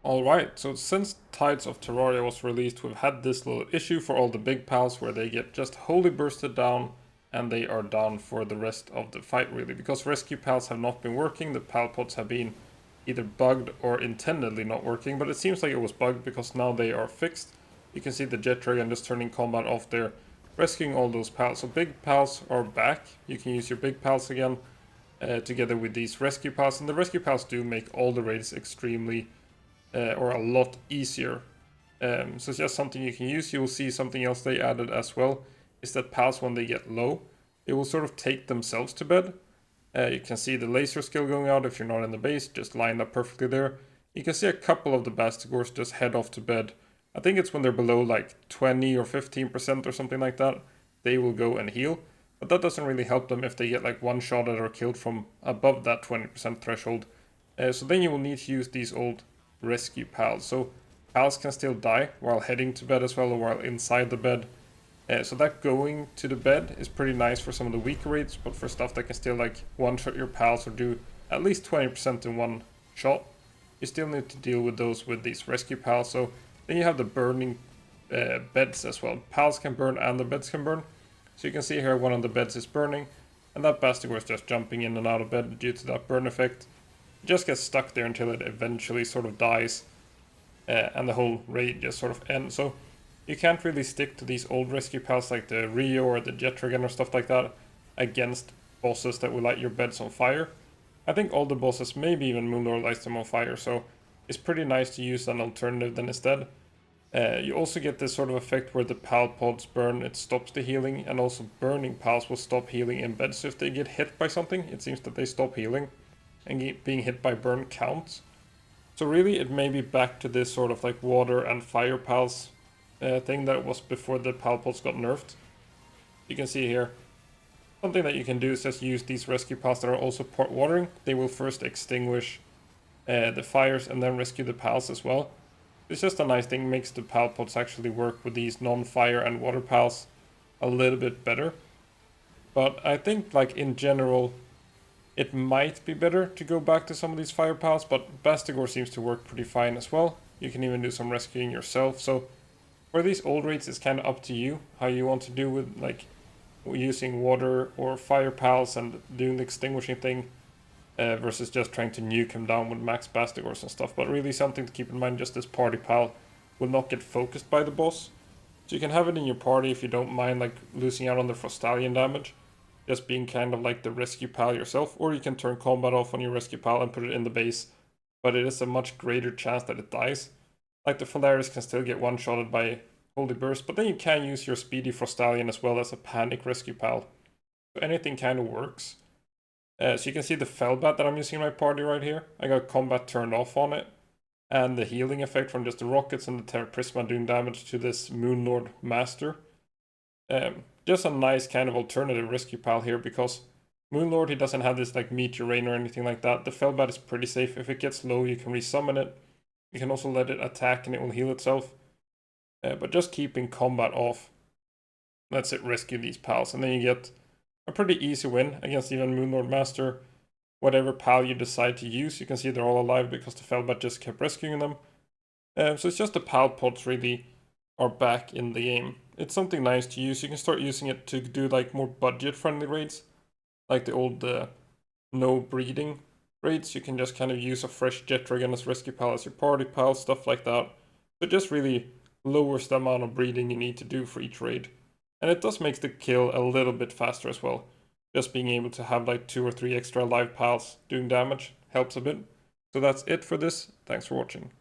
Alright, so since Tides of Terraria was released, we've had this little issue for all the big pals where they get just wholly bursted down and they are down for the rest of the fight really. Because rescue pals have not been working, the pal pods have been either bugged or intendedly not working, but it seems like it was bugged because now they are fixed. You can see the jet dragon just turning combat off there, rescuing all those pals. So big pals are back, you can use your big pals again together with these rescue pals, and the rescue pals do make all the raids extremely or a lot easier. So it's just something you can use. You will see something else they added as well, is that pals, when they get low, they will sort of take themselves to bed. You can see the laser skill going out if you're not in the base, just lined up perfectly there. You can see a couple of the Bastigors just head off to bed. I think it's when they're below like 20 or 15% or something like that, they will go and heal. But that doesn't really help them if they get like one-shotted or killed from above that 20% threshold. So then you will need to use these old rescue pals. So pals can still die while heading to bed as well, or while inside the bed. So that going to the bed is pretty nice for some of the weaker raids, but for stuff that can still like one-shot your pals or do at least 20% in one shot, you still need to deal with those with these rescue pals. So then you have the burning beds as well. Pals can burn and the beds can burn. So you can see here one of the beds is burning, and that Bastigor is just jumping in and out of bed due to that burn effect. It just gets stuck there until it eventually sort of dies, and the whole raid just sort of ends. So you can't really stick to these old rescue pals like the Rio or the Jet Dragon or stuff like that against bosses that will light your beds on fire. I think all the bosses, maybe even Moonlord, lights them on fire, so it's pretty nice to use an alternative then instead. You also get this sort of effect where the pal pods burn, it stops the healing, and also burning pals will stop healing in bed. So if they get hit by something, it seems that they stop healing, and being hit by burn counts. So really it may be back to this sort of like water and fire pals thing that it was before the pal pods got nerfed. You can see here, something that you can do is just use these rescue pals that are also port watering. They will first extinguish the fires and then rescue the pals as well. It's just a nice thing, makes the pal pods actually work with these non-fire and water pals a little bit better. But I think like in general, it might be better to go back to some of these fire pals, but Bastigor seems to work pretty fine as well. You can even do some rescuing yourself. So for these old raids, it's kind of up to you how you want to do with like using water or fire pals and doing the extinguishing thing versus just trying to nuke him down with max Bastigors and stuff. But really something to keep in mind, just this party pal will not get focused by the boss. So you can have it in your party if you don't mind like losing out on the Frostallion damage, just being kind of like the rescue pal yourself, or you can turn combat off on your rescue pal and put it in the base, but it is a much greater chance that it dies. Like the Polaris can still get one-shotted by Holy Burst, but then you can use your speedy Frostallion as well as a panic rescue pal. So anything kind of works. So you can see the Fellbat that I'm using in my party right here. I got combat turned off on it, and the healing effect from just the rockets and the Terra Prisma doing damage to this Moonlord Master. Just a nice kind of alternative rescue pal here, because Moonlord, he doesn't have this like Meteor Rain or anything like that. The Fellbat is pretty safe. If it gets low, you can resummon it. You can also let it attack and it will heal itself. But just keeping combat off lets it rescue these pals, and then you get a pretty easy win against even Moonlord Master. Whatever pal you decide to use, you can see they're all alive because the Fellbat just kept rescuing them. So it's just the pal pods really are back in the game. It's something nice to use. You can start using it to do like more budget friendly raids, like the old no breeding raids. You can just kind of use a fresh Jet Dragon as rescue pal as your party pal, stuff like that. But just really lowers the amount of breeding you need to do for each raid. And it does make the kill a little bit faster as well. Just being able to have like 2 or 3 extra live pals doing damage helps a bit. So that's it for this. Thanks for watching.